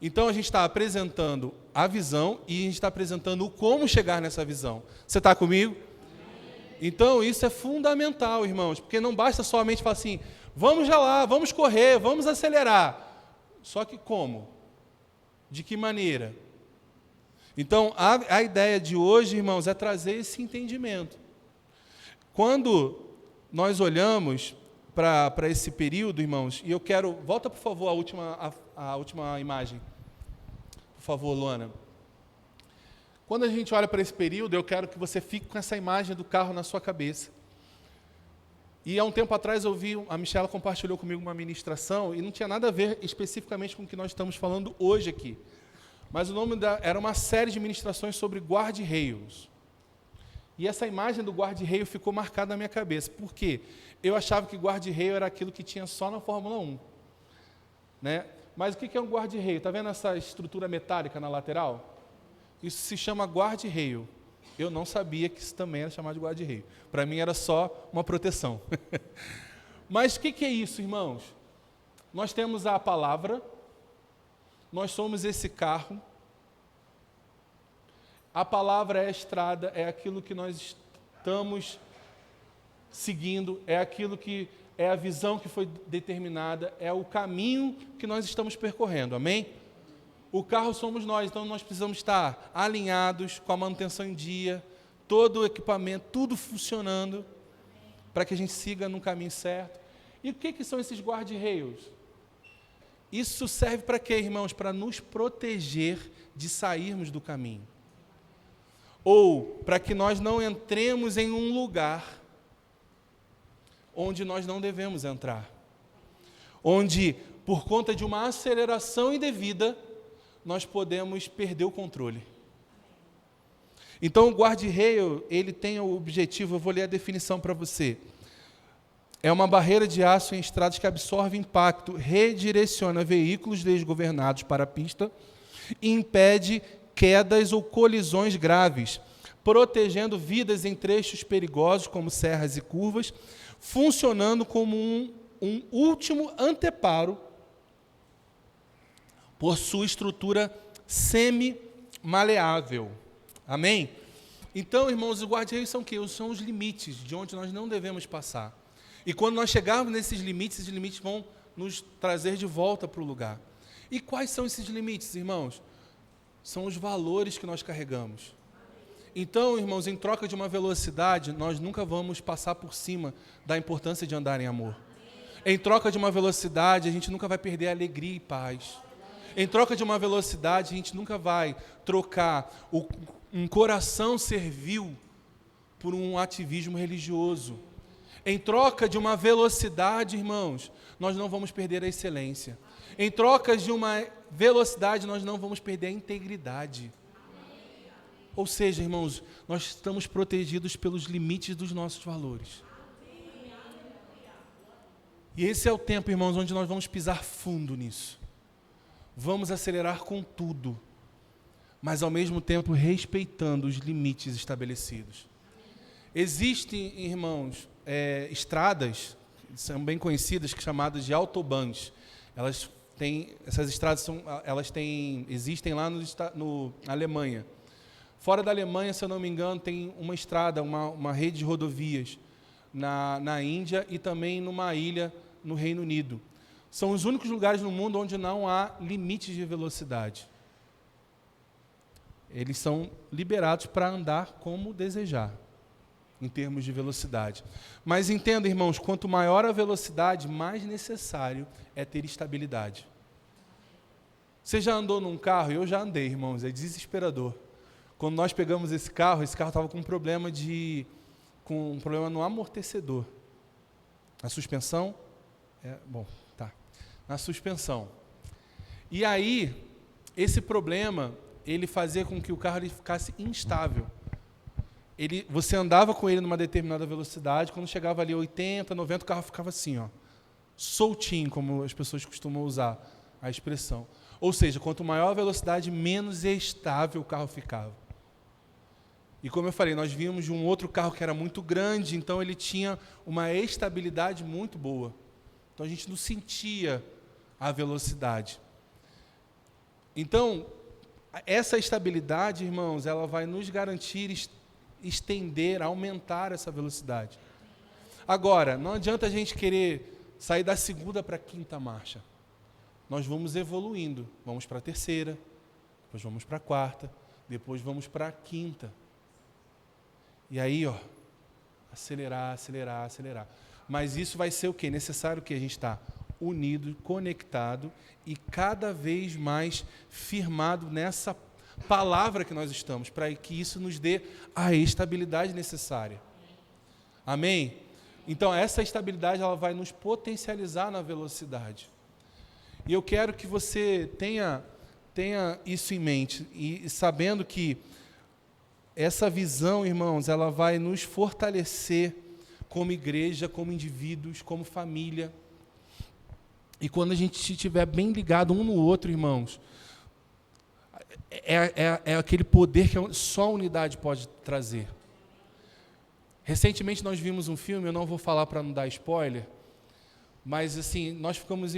Então, a gente está apresentando a visão e a gente está apresentando o como chegar nessa visão. Você está comigo? Então, isso é fundamental, irmãos, porque não basta somente falar assim, vamos já lá, vamos correr, vamos acelerar. Só que como? De que maneira? Então, a ideia de hoje, irmãos, é trazer esse entendimento. Quando nós olhamos para esse período, irmãos, e eu quero... Volta, por favor, a última imagem. Por favor, Luana. Quando a gente olha para esse período, eu quero que você fique com essa imagem do carro na sua cabeça. E há um tempo atrás a Michela compartilhou comigo uma ministração, e não tinha nada a ver especificamente com o que nós estamos falando hoje aqui. Mas o nome era uma série de ministrações sobre guarda-reios. E essa imagem do guarda-reio ficou marcada na minha cabeça. Por quê? Eu achava que guarda-reio era aquilo que tinha só na Fórmula 1. Né? Mas o que é um guarda-reio? Está vendo essa estrutura metálica na lateral? Isso se chama guarda-reio. Eu não sabia que isso também era chamado de guarda-reio. Para mim era só uma proteção. Mas o que é isso, irmãos? Nós temos a palavra, nós somos esse carro, a palavra é a estrada, é aquilo que nós estamos seguindo, é aquilo que é a visão que foi determinada, é o caminho que nós estamos percorrendo, amém? O carro somos nós, então nós precisamos estar alinhados com a manutenção em dia, todo o equipamento, tudo funcionando, para que a gente siga no caminho certo. E o que são esses guarda-reios? Isso serve para quê, irmãos? Para nos proteger de sairmos do caminho. Ou para que nós não entremos em um lugar onde nós não devemos entrar. Onde, por conta de uma aceleração indevida, nós podemos perder o controle. Então, o guarda-reio, ele tem o objetivo, eu vou ler a definição para você. É uma barreira de aço em estradas que absorve impacto, redireciona veículos desgovernados para a pista e impede quedas ou colisões graves, protegendo vidas em trechos perigosos, como serras e curvas, funcionando como um último anteparo por sua estrutura semi-maleável. Amém? Então, irmãos, os guarda-reios são o quê? São os limites de onde nós não devemos passar. E quando nós chegarmos nesses limites, esses limites vão nos trazer de volta para o lugar. E quais são esses limites, irmãos? São os valores que nós carregamos. Então, irmãos, em troca de uma velocidade, nós nunca vamos passar por cima da importância de andar em amor. Em troca de uma velocidade, a gente nunca vai perder a alegria e paz. Em troca de uma velocidade, a gente nunca vai trocar um coração servil por um ativismo religioso. Em troca de uma velocidade, irmãos, nós não vamos perder a excelência. Em troca de uma velocidade, nós não vamos perder a integridade. Ou seja, irmãos, nós estamos protegidos pelos limites dos nossos valores. E esse é o tempo, irmãos, onde nós vamos pisar fundo nisso. Vamos acelerar com tudo, mas ao mesmo tempo respeitando os limites estabelecidos. Existem, irmãos, estradas, são bem conhecidas, chamadas de autobahns. Essas estradas existem lá na Alemanha. Fora da Alemanha, se eu não me engano, tem uma estrada, uma rede de rodovias na Índia e também numa ilha no Reino Unido. São os únicos lugares no mundo onde não há limites de velocidade. Eles são liberados para andar como desejar, em termos de velocidade. Mas entenda, irmãos, quanto maior a velocidade, mais necessário é ter estabilidade. Você já andou num carro? Eu já andei, irmãos, é desesperador. Quando nós pegamos esse carro estava com um problema no amortecedor. A suspensão? Na suspensão. E aí, esse problema, ele fazia com que o carro ficasse instável. Você andava com ele numa determinada velocidade, quando chegava ali a 80, 90, o carro ficava assim, soltinho, como as pessoas costumam usar a expressão. Ou seja, quanto maior a velocidade, menos estável o carro ficava. E como eu falei, nós vimos de um outro carro que era muito grande, então ele tinha uma estabilidade muito boa. Então a gente não sentia a velocidade. Então, essa estabilidade, irmãos, ela vai nos garantir estender, aumentar essa velocidade. Agora, não adianta a gente querer sair da segunda para a quinta marcha. Nós vamos evoluindo, vamos para a terceira, depois vamos para a quarta, depois vamos para a quinta. E aí, acelerar. Mas isso vai ser o quê? Necessário que a gente está unido, conectado e cada vez mais firmado nessa palavra que nós estamos, para que isso nos dê a estabilidade necessária. Amém? Então, essa estabilidade ela vai nos potencializar na velocidade. E eu quero que você tenha isso em mente, e sabendo que essa visão, irmãos, ela vai nos fortalecer como igreja, como indivíduos, como família. E quando a gente estiver bem ligado um no outro, irmãos, é aquele poder que só a unidade pode trazer. Recentemente nós vimos um filme, eu não vou falar para não dar spoiler, mas assim, nós ficamos,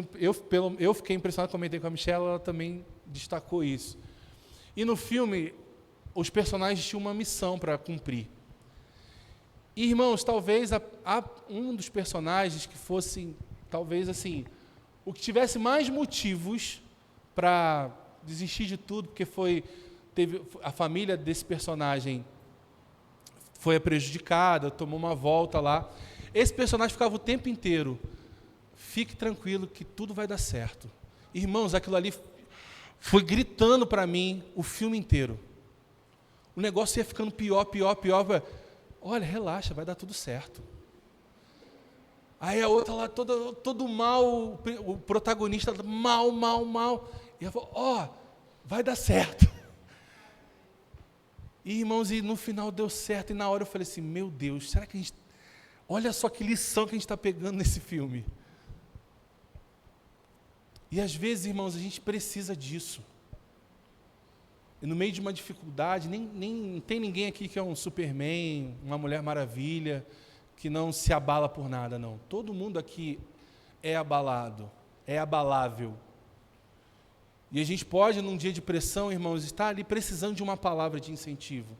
eu fiquei impressionado, comentei com a Michelle, ela também destacou isso. E no filme, os personagens tinham uma missão para cumprir. E, irmãos, talvez um dos personagens que fosse, talvez assim, o que tivesse mais motivos para desistir de tudo, porque a família desse personagem foi prejudicada, tomou uma volta lá. Esse personagem ficava o tempo inteiro, fique tranquilo que tudo vai dar certo. Irmãos, aquilo ali foi gritando para mim o filme inteiro. O negócio ia ficando pior. Olha, relaxa, vai dar tudo certo. Aí a outra lá, todo mal, o protagonista, mal. E ela falou, vai dar certo. E, irmãos, e no final deu certo. E na hora eu falei assim, meu Deus, será que a gente... Olha só que lição que a gente está pegando nesse filme. E às vezes, irmãos, a gente precisa disso. E no meio de uma dificuldade, nem tem ninguém aqui que é um Superman, uma Mulher Maravilha, que não se abala por nada, não. Todo mundo aqui é abalado, é abalável. E a gente pode, num dia de pressão, irmãos, estar ali precisando de uma palavra de incentivo.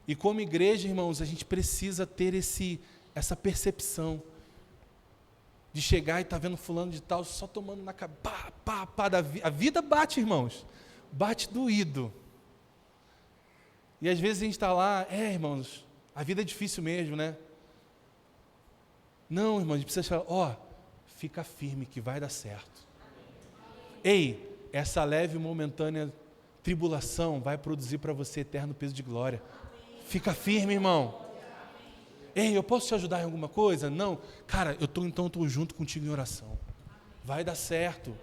E como igreja, irmãos, a gente precisa ter essa percepção de chegar e estar vendo fulano de tal só tomando na cabeça, a vida bate, irmãos, bate doído. E às vezes a gente está lá, irmãos, a vida é difícil mesmo, né? Não, irmãos, a gente precisa falar, fica firme que vai dar certo. Ei, essa leve e momentânea tribulação vai produzir para você eterno peso de glória. Fica firme, irmão. Ei, eu posso te ajudar em alguma coisa? Não. Cara, eu estou junto contigo em oração. Vai dar certo.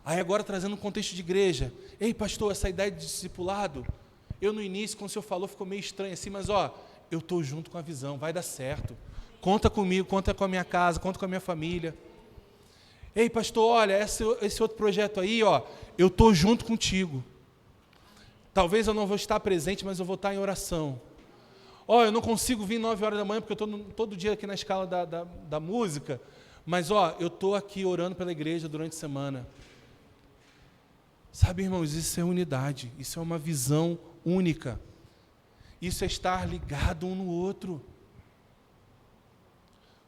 Aí agora trazendo um contexto de igreja. Ei, pastor, essa ideia de discipulado, eu no início, quando o senhor falou, ficou meio estranho assim, mas eu estou junto com a visão, vai dar certo. Conta comigo, conta com a minha casa, conta com a minha família. Ei, pastor, olha, esse outro projeto aí, eu estou junto contigo. Talvez eu não vou estar presente, mas eu vou estar em oração. Eu não consigo vir 9 horas da manhã, porque eu estou todo dia aqui na escala da música, mas eu estou aqui orando pela igreja durante a semana. Sabe, irmãos, isso é unidade, isso é uma visão única. Isso é estar ligado um no outro.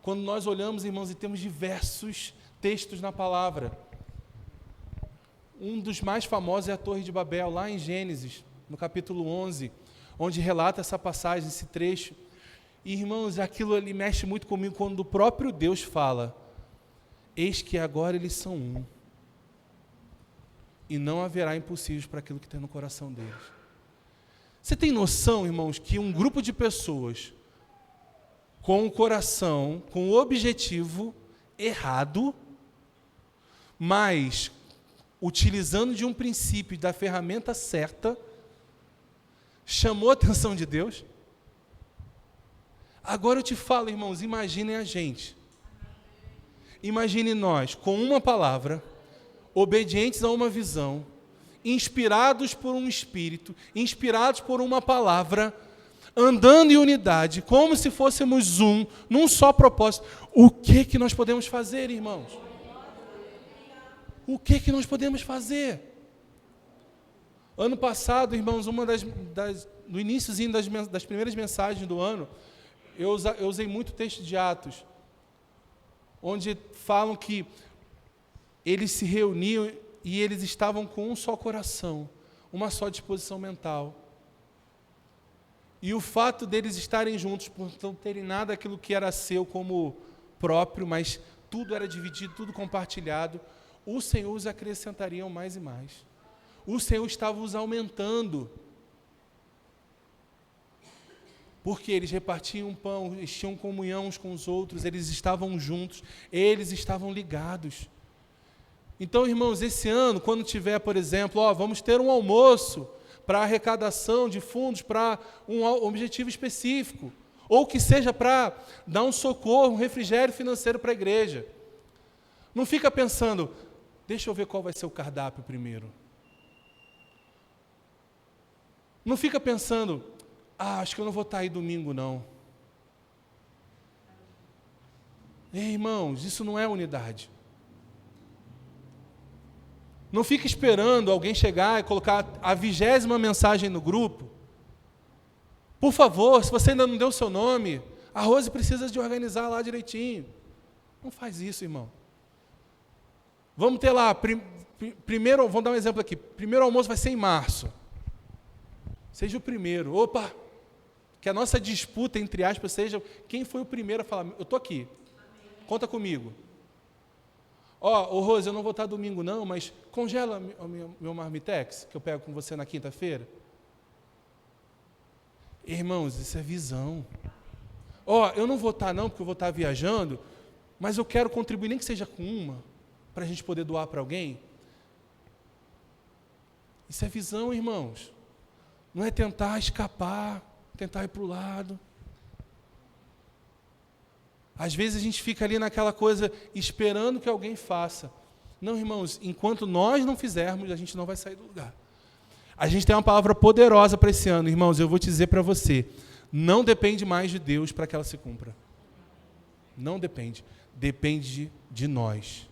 Quando nós olhamos, irmãos, e temos diversos textos na palavra, um dos mais famosos é a Torre de Babel, lá em Gênesis, no capítulo 11, onde relata essa passagem, esse trecho. E, irmãos, aquilo ali mexe muito comigo quando o próprio Deus fala: eis que agora eles são um, e não haverá impossíveis para aquilo que tem no coração deles. Você tem noção, irmãos, que um grupo de pessoas com o coração, com o objetivo errado, mas utilizando de um princípio, da ferramenta certa, chamou a atenção de Deus? Agora eu te falo, irmãos, imaginem a gente. Imagine nós, com uma palavra, obedientes a uma visão, inspirados por um espírito, inspirados por uma palavra, andando em unidade, como se fôssemos num só propósito. O que nós podemos fazer, irmãos? O que nós podemos fazer? Ano passado, irmãos, no iniciozinho das primeiras mensagens do ano, eu usei muito texto de Atos, onde falam que eles se reuniam e eles estavam com um só coração, uma só disposição mental. E o fato deles estarem juntos, por não terem nada aquilo que era seu como próprio, mas tudo era dividido, tudo compartilhado, o Senhor os acrescentaria mais e mais. O Senhor estava os aumentando. Porque eles repartiam pão, eles tinham comunhão uns com os outros, eles estavam juntos, eles estavam ligados. Então, irmãos, esse ano, quando tiver, por exemplo, vamos ter um almoço para arrecadação de fundos para um objetivo específico, ou que seja para dar um socorro, um refrigério financeiro para a igreja. Não fica pensando, deixa eu ver qual vai ser o cardápio primeiro. Não fica pensando, acho que eu não vou estar aí domingo, não. Ei, irmãos, isso não é unidade. Não fica esperando alguém chegar e colocar a 20ª mensagem no grupo. Por favor, se você ainda não deu o seu nome, a Rose precisa de organizar lá direitinho. Não faz isso, irmão. Vamos ter lá, primeiro, vamos dar um exemplo aqui. Primeiro almoço vai ser em março. Seja o primeiro. Opa! Que a nossa disputa, entre aspas, seja quem foi o primeiro a falar, eu estou aqui. Conta comigo. Rose, eu não vou estar domingo não, mas congela meu marmitex, que eu pego com você na quinta-feira. Irmãos, isso é visão. Eu não vou estar não, porque eu vou estar viajando, mas eu quero contribuir, nem que seja com uma, para a gente poder doar para alguém. Isso é visão, irmãos. Não é tentar escapar, tentar ir para o lado. Às vezes a gente fica ali naquela coisa, esperando que alguém faça. Não, irmãos, enquanto nós não fizermos, a gente não vai sair do lugar. A gente tem uma palavra poderosa para esse ano, irmãos, eu vou te dizer para você, não depende mais de Deus para que ela se cumpra. Não depende. Depende de nós.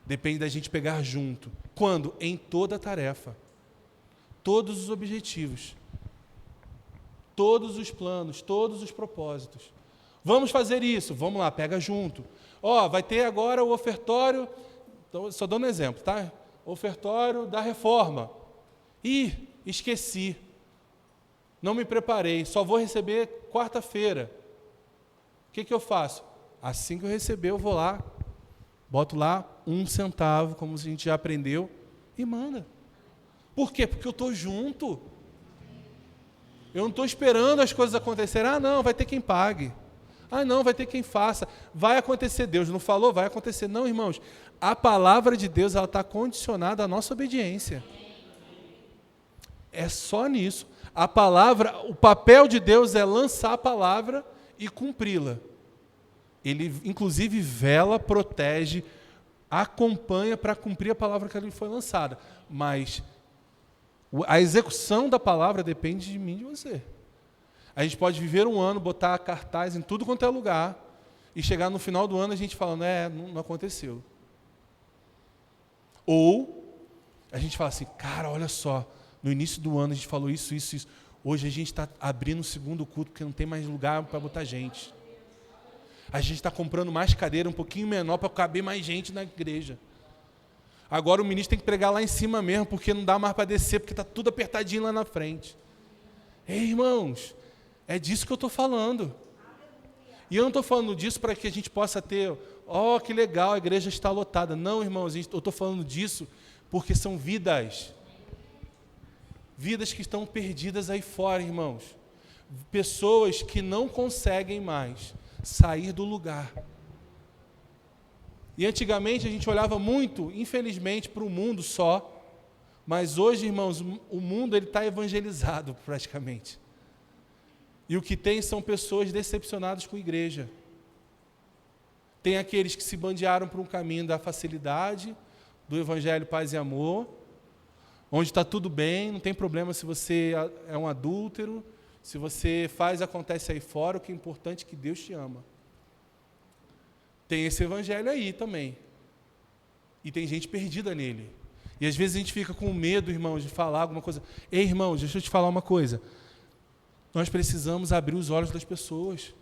Depende da gente pegar junto. Quando? Em toda a tarefa. Todos os objetivos. Todos os planos, todos os propósitos. Vamos fazer isso. Vamos lá, pega junto. Vai ter agora o ofertório, então, só dando um exemplo, tá? Ofertório da reforma. Ih, esqueci. Não me preparei, só vou receber quarta-feira. O que eu faço? Assim que eu receber, eu vou lá, boto lá 1 centavo, como a gente já aprendeu, e manda. Por quê? Porque eu estou junto. Eu não estou esperando as coisas acontecerem. Não, vai ter quem pague. Não, vai ter quem faça. Vai acontecer. Deus não falou? Vai acontecer. Não, irmãos. A palavra de Deus está condicionada à nossa obediência. É só nisso. A palavra, o papel de Deus é lançar a palavra e cumpri-la. Ele, inclusive, vela, protege, acompanha para cumprir a palavra que ali foi lançada. Mas a execução da palavra depende de mim e de você. A gente pode viver um ano, botar cartaz em tudo quanto é lugar, e chegar no final do ano a gente falando, não aconteceu. Ou a gente fala assim, cara, olha só, no início do ano a gente falou isso. Hoje a gente está abrindo o segundo culto, porque não tem mais lugar para botar gente. A gente está comprando mais cadeira, um pouquinho menor, para caber mais gente na igreja. Agora o ministro tem que pregar lá em cima mesmo, porque não dá mais para descer, porque está tudo apertadinho lá na frente. Ei, irmãos, é disso que eu estou falando. E eu não estou falando disso para que a gente possa ter, que legal, a igreja está lotada. Não, irmãos, eu estou falando disso porque são vidas. Vidas que estão perdidas aí fora, irmãos. Pessoas que não conseguem mais sair do lugar. E antigamente a gente olhava muito, infelizmente, para o mundo só, mas hoje, irmãos, o mundo está evangelizado praticamente. E o que tem são pessoas decepcionadas com a igreja. Tem aqueles que se bandearam para um caminho da facilidade, do evangelho paz e amor, onde está tudo bem, não tem problema se você é um adúltero, se você acontece aí fora, o que é importante é que Deus te ama. Tem esse evangelho aí também. E tem gente perdida nele. E às vezes a gente fica com medo, irmãos, de falar alguma coisa. Ei, irmãos, deixa eu te falar uma coisa. Nós precisamos abrir os olhos das pessoas.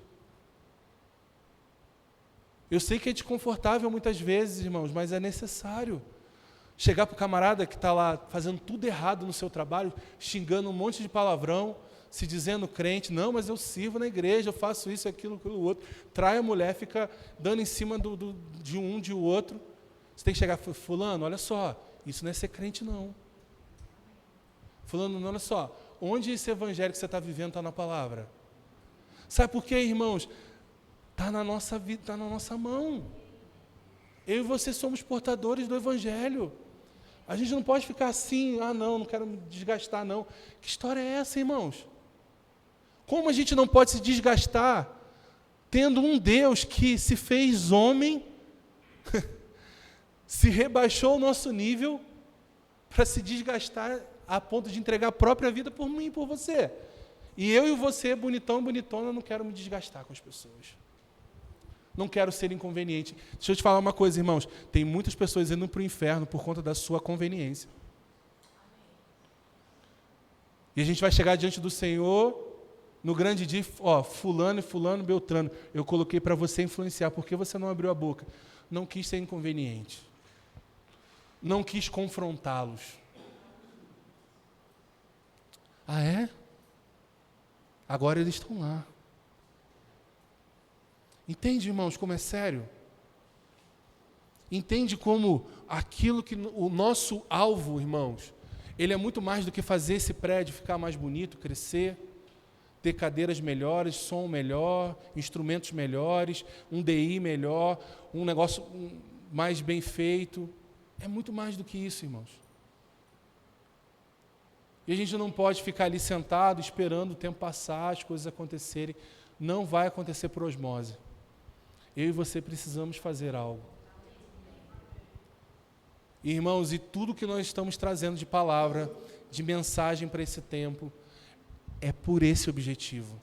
Eu sei que é desconfortável muitas vezes, irmãos, mas é necessário. Chegar para o camarada que está lá fazendo tudo errado no seu trabalho, xingando um monte de palavrão, se dizendo crente, não, mas eu sirvo na igreja, eu faço isso, aquilo, outro. Trai a mulher, fica dando em cima de um, de outro. Você tem que chegar, fulano, olha só, isso não é ser crente, não. Fulano, olha só, onde esse evangelho que você está vivendo está na palavra? Sabe por quê, irmãos? Está na nossa vida, está na nossa mão. Eu e você somos portadores do evangelho. A gente não pode ficar assim, não quero me desgastar, não. Que história é essa, irmãos? Como a gente não pode se desgastar tendo um Deus que se fez homem, se rebaixou ao nosso nível para se desgastar a ponto de entregar a própria vida por mim e por você. E eu e você, bonitão, bonitona, não quero me desgastar com as pessoas. Não quero ser inconveniente. Deixa eu te falar uma coisa, irmãos. Tem muitas pessoas indo para o inferno por conta da sua conveniência. E a gente vai chegar diante do Senhor no grande dia, fulano e fulano, beltrano, eu coloquei para você influenciar, por que você não abriu a boca? Não quis ser inconveniente. Não quis confrontá-los. É? Agora eles estão lá. Entende, irmãos, como é sério? Entende como aquilo que o nosso alvo, irmãos, ele é muito mais do que fazer esse prédio ficar mais bonito, crescer, ter cadeiras melhores, som melhor, instrumentos melhores, um DI melhor, um negócio mais bem feito. É muito mais do que isso, irmãos. E a gente não pode ficar ali sentado, esperando o tempo passar, as coisas acontecerem. Não vai acontecer por osmose. eu e você precisamos fazer algo. Irmãos, e tudo que nós estamos trazendo de palavra, de mensagem para esse tempo, é por esse objetivo.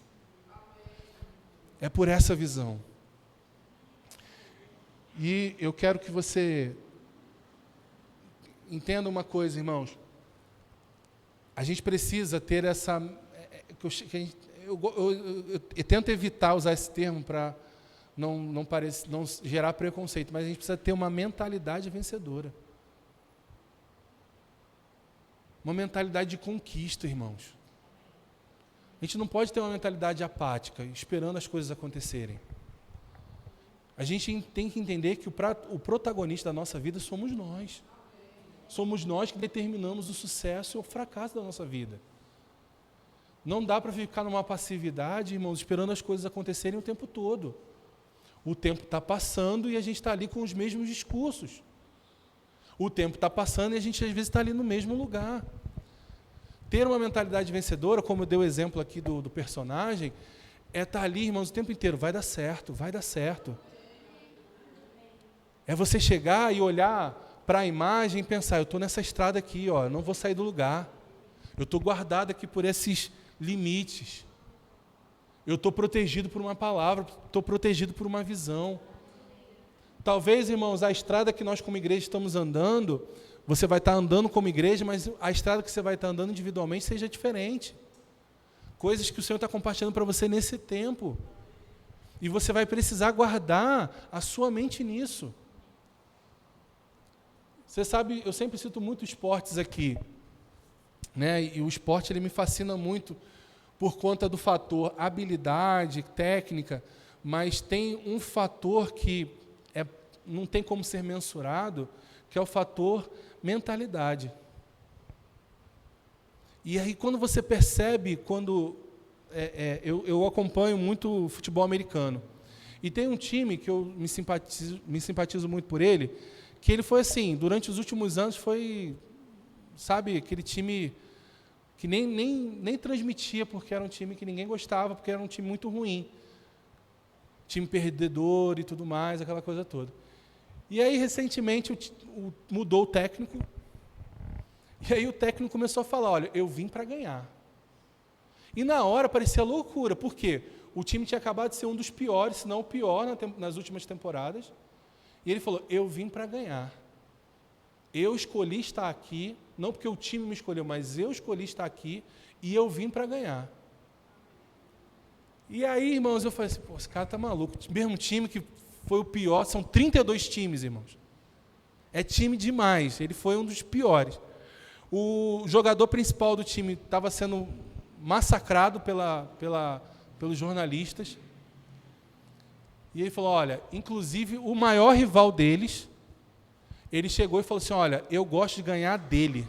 É por essa visão. E eu quero que você entenda uma coisa, irmãos. A gente precisa ter essa... Eu tento evitar usar esse termo para não gerar preconceito, mas a gente precisa ter uma mentalidade vencedora. Uma mentalidade de conquista, irmãos. A gente não pode ter uma mentalidade apática, esperando as coisas acontecerem. A gente tem que entender que o protagonista da nossa vida somos nós. Somos nós que determinamos o sucesso ou o fracasso da nossa vida. Não dá para ficar numa passividade, irmãos, esperando as coisas acontecerem o tempo todo. O tempo está passando e a gente está ali com os mesmos discursos. O tempo está passando e a gente às vezes está ali no mesmo lugar. Ter uma mentalidade vencedora, como eu dei o exemplo aqui do personagem, é estar ali, irmãos, o tempo inteiro, vai dar certo, vai dar certo. É você chegar e olhar para a imagem e pensar, eu estou nessa estrada aqui, ó, eu não vou sair do lugar. Eu estou guardado aqui por esses limites. Eu estou protegido por uma palavra, estou protegido por uma visão. Talvez, irmãos, a estrada que nós como igreja estamos andando, você vai estar andando como igreja, mas a estrada que você vai estar andando individualmente seja diferente. Coisas que o Senhor está compartilhando para você nesse tempo. E você vai precisar guardar a sua mente nisso. Você sabe, eu sempre cito muito esportes aqui, né? E o esporte ele me fascina muito por conta do fator habilidade, técnica, mas tem um fator que não tem como ser mensurado, que é o fator mentalidade. E aí quando você percebe, eu acompanho muito futebol americano, e tem um time que eu me simpatizo muito por ele, que ele foi assim, durante os últimos anos foi, sabe, aquele time que nem transmitia, porque era um time que ninguém gostava, porque era um time muito ruim. Time perdedor e tudo mais, aquela coisa toda. E aí, recentemente, mudou o técnico, e aí o técnico começou a falar, olha, eu vim para ganhar. E na hora parecia loucura, por quê? O time tinha acabado de ser um dos piores, se não o pior nas últimas temporadas, e ele falou, eu vim para ganhar. Eu escolhi estar aqui, não porque o time me escolheu, mas eu escolhi estar aqui, e eu vim para ganhar. E aí, irmãos, eu falei assim, pô, esse cara está maluco, mesmo time que foi o pior, são 32 times, irmãos. É time demais, ele foi um dos piores. O jogador principal do time estava sendo massacrado pelos jornalistas. E ele falou, olha, inclusive o maior rival deles, ele chegou e falou assim, olha, eu gosto de ganhar dele.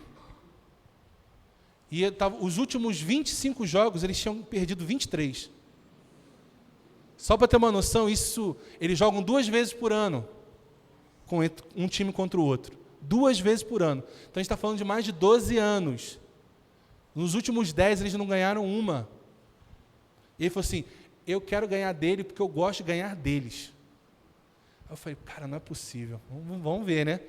E os últimos 25 jogos, eles tinham perdido 23. Só para ter uma noção, eles jogam 2 vezes por ano, com um time contra o outro. 2 vezes por ano. Então a gente está falando de mais de 12 anos. Nos últimos 10 eles não ganharam uma. E ele falou assim, eu quero ganhar dele porque eu gosto de ganhar deles. Aí eu falei, cara, não é possível. Vamos ver, né?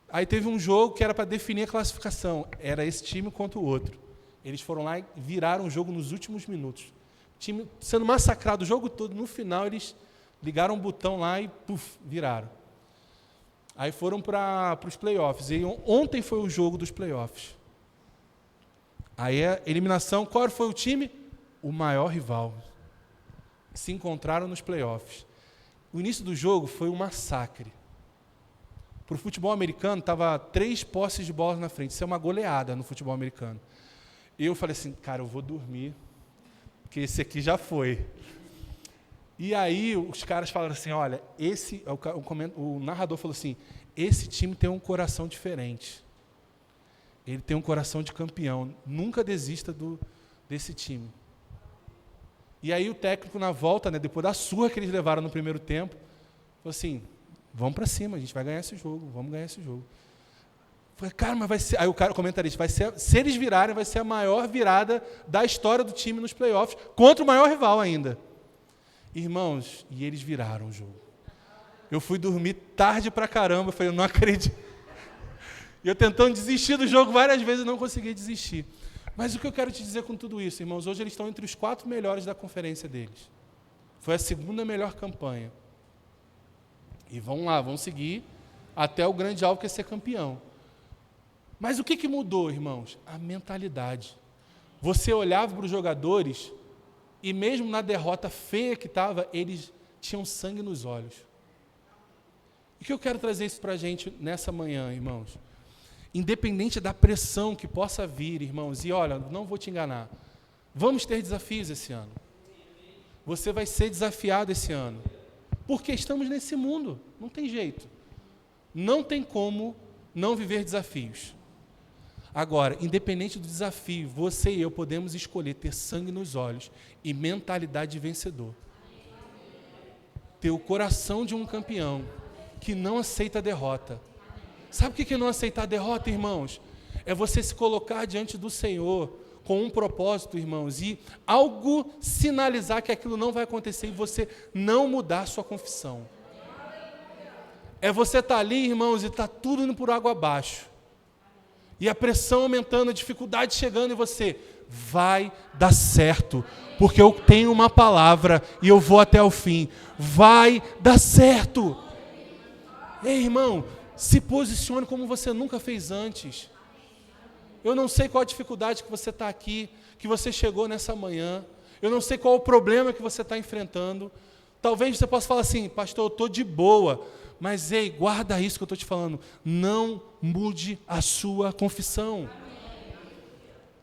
Aí teve um jogo que era para definir a classificação. Era esse time contra o outro. Eles foram lá e viraram o jogo nos últimos minutos. Time sendo massacrado o jogo todo, no final eles ligaram um botão lá e viraram. Aí foram para os playoffs. E ontem foi o jogo dos playoffs. Aí a eliminação, qual foi o time? O maior rival. Se encontraram nos playoffs. O início do jogo foi um massacre. Para o futebol americano, estava 3 posses de bola na frente. Isso é uma goleada no futebol americano. E eu falei assim, cara, eu vou dormir, porque esse aqui já foi. aí os caras falaram assim, olha, o narrador falou assim, esse time tem um coração diferente. Ele tem um coração de campeão. Nunca desista desse time. E aí o técnico na volta, né, depois da surra que eles levaram no primeiro tempo, falou assim, vamos para cima, a gente vai ganhar esse jogo, vamos ganhar esse jogo. Falei, cara, mas vai ser... Aí o cara, o comentarista, vai ser, se eles virarem, vai ser a maior virada da história do time nos playoffs, contra o maior rival ainda. Irmãos, e eles viraram o jogo. Eu fui dormir tarde pra caramba, eu falei, eu não acredito. E eu tentando desistir do jogo várias vezes, não consegui desistir. Mas o que eu quero te dizer com tudo isso, irmãos, hoje eles estão entre os 4 melhores da conferência deles. Foi a 2ª melhor campanha. E vão lá, vão seguir até o grande alvo que é ser campeão. Mas o que mudou, irmãos? A mentalidade. Você olhava para os jogadores e mesmo na derrota feia que estava, eles tinham sangue nos olhos. E o que eu quero trazer isso para a gente nessa manhã, irmãos? Independente da pressão que possa vir, irmãos, e olha, não vou te enganar, vamos ter desafios esse ano. Você vai ser desafiado esse ano. Porque estamos nesse mundo, não tem jeito. Não tem como não viver desafios. Agora, independente do desafio, você e eu podemos escolher ter sangue nos olhos e mentalidade de vencedor. Ter o coração de um campeão que não aceita a derrota. Sabe o que é não aceitar a derrota, irmãos? É você se colocar diante do Senhor com um propósito, irmãos, e algo sinalizar que aquilo não vai acontecer e você não mudar a sua confissão. É você estar ali, irmãos, e está tudo indo por água abaixo. E a pressão aumentando, a dificuldade chegando e você, vai dar certo, porque eu tenho uma palavra e eu vou até o fim. Vai dar certo. Ei, irmão, se posicione como você nunca fez antes. Eu não sei qual a dificuldade que você está aqui, que você chegou nessa manhã. Eu não sei qual o problema que você está enfrentando. Talvez você possa falar assim, pastor, eu estou de boa. Mas, ei, guarda isso que eu estou te falando. Não mude a sua confissão.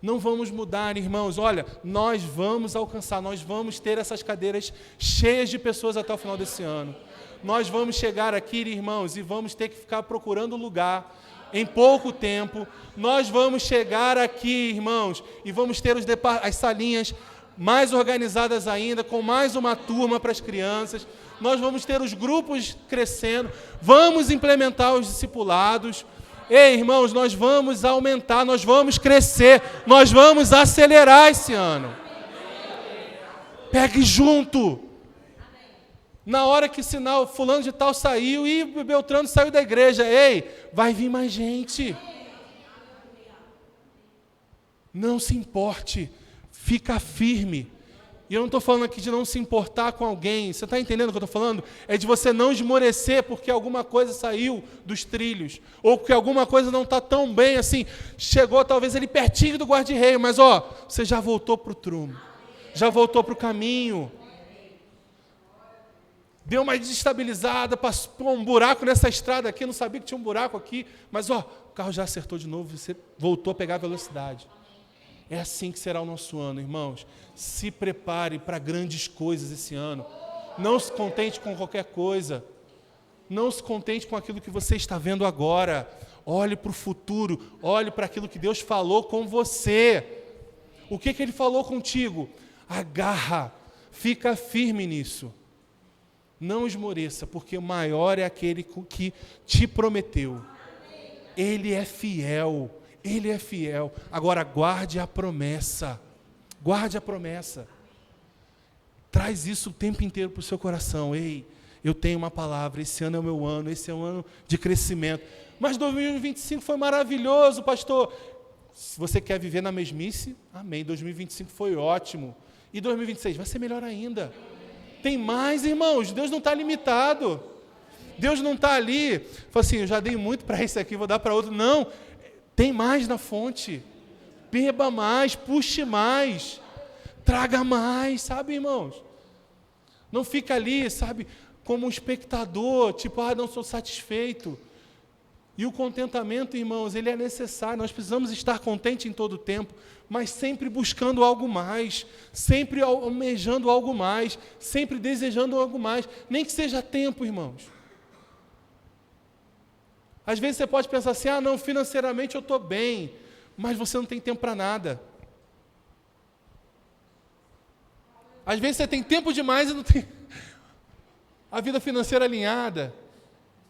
Não vamos mudar, irmãos. Olha, nós vamos alcançar, nós vamos ter essas cadeiras cheias de pessoas até o final desse ano. Nós vamos chegar aqui, irmãos, e vamos ter que ficar procurando lugar. Em pouco tempo, nós vamos chegar aqui, irmãos, e vamos ter as salinhas mais organizadas ainda, com mais uma turma para as crianças. Nós vamos ter os grupos crescendo, vamos implementar os discipulados. Ei, irmãos, nós vamos aumentar, nós vamos crescer, nós vamos acelerar esse ano. Pegue junto. Na hora que sinal, fulano de tal saiu e Beltrano saiu da igreja. Ei, vai vir mais gente. Não se importe, fica firme. E eu não estou falando aqui de não se importar com alguém. Você está entendendo o que eu estou falando? É de você não esmorecer porque alguma coisa saiu dos trilhos. Ou porque alguma coisa não está tão bem assim. Chegou talvez ali pertinho do guarda-reio, mas você já voltou para o prumo. Já voltou para o caminho. Deu uma desestabilizada, passou um buraco nessa estrada aqui, não sabia que tinha um buraco aqui, mas o carro já acertou de novo, você voltou a pegar a velocidade. É assim que será o nosso ano, irmãos. Se prepare para grandes coisas esse ano. Não se contente com qualquer coisa. Não se contente com aquilo que você está vendo agora. Olhe para o futuro, olhe para aquilo que Deus falou com você. O que Ele falou contigo? Agarra, fica firme nisso. Não esmoreça, porque o maior é aquele que te prometeu. Ele é fiel, Ele é fiel. Agora guarde a promessa, guarde a promessa. Traz isso o tempo inteiro para o seu coração. Ei, eu tenho uma palavra, esse ano é o meu ano, esse é um ano de crescimento. Mas 2025 foi maravilhoso, pastor. Se você quer viver na mesmice, amém, 2025 foi ótimo. E 2026 vai ser melhor ainda. Tem mais, irmãos, Deus não está limitado. Deus não está ali, fala assim, eu já dei muito para esse aqui, vou dar para outro. Não, tem mais na fonte. Beba mais, puxe mais, traga mais, sabe, irmãos? Não fica ali, sabe, como um espectador, tipo, não sou satisfeito. E o contentamento, irmãos, ele é necessário, nós precisamos estar contentes em todo o tempo, mas sempre buscando algo mais, sempre almejando algo mais, sempre desejando algo mais, nem que seja tempo, irmãos. Às vezes você pode pensar assim, não, financeiramente eu estou bem, mas você não tem tempo para nada. Às vezes você tem tempo demais e não tem a vida financeira alinhada.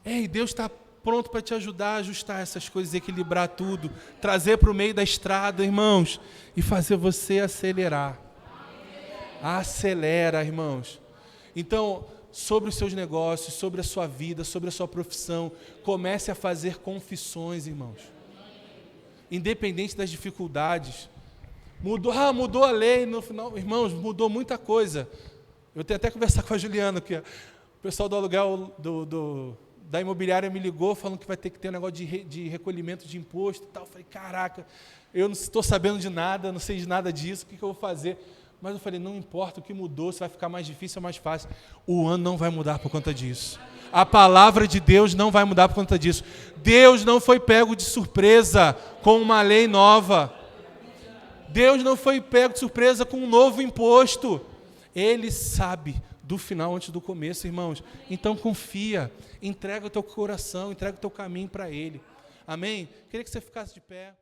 Ei, Deus está pronto para te ajudar a ajustar essas coisas, equilibrar tudo, trazer para o meio da estrada, irmãos, e fazer você acelerar. Acelera, irmãos. Então, sobre os seus negócios, sobre a sua vida, sobre a sua profissão, comece a fazer confissões, irmãos. Independente das dificuldades. Mudou a lei no final. Irmãos, mudou muita coisa. Eu tenho até que conversar com a Juliana, que o pessoal do aluguel da imobiliária me ligou, falando que vai ter que ter um negócio de recolhimento de imposto e tal. Eu falei, caraca, eu não estou sabendo de nada, não sei de nada disso, o que eu vou fazer? Mas eu falei, não importa o que mudou, se vai ficar mais difícil ou mais fácil. O ano não vai mudar por conta disso. A palavra de Deus não vai mudar por conta disso. Deus não foi pego de surpresa com uma lei nova. Deus não foi pego de surpresa com um novo imposto. Ele sabe do final antes do começo, irmãos. Então confia, entrega o teu coração, entrega o teu caminho para Ele. Amém? Queria que você ficasse de pé.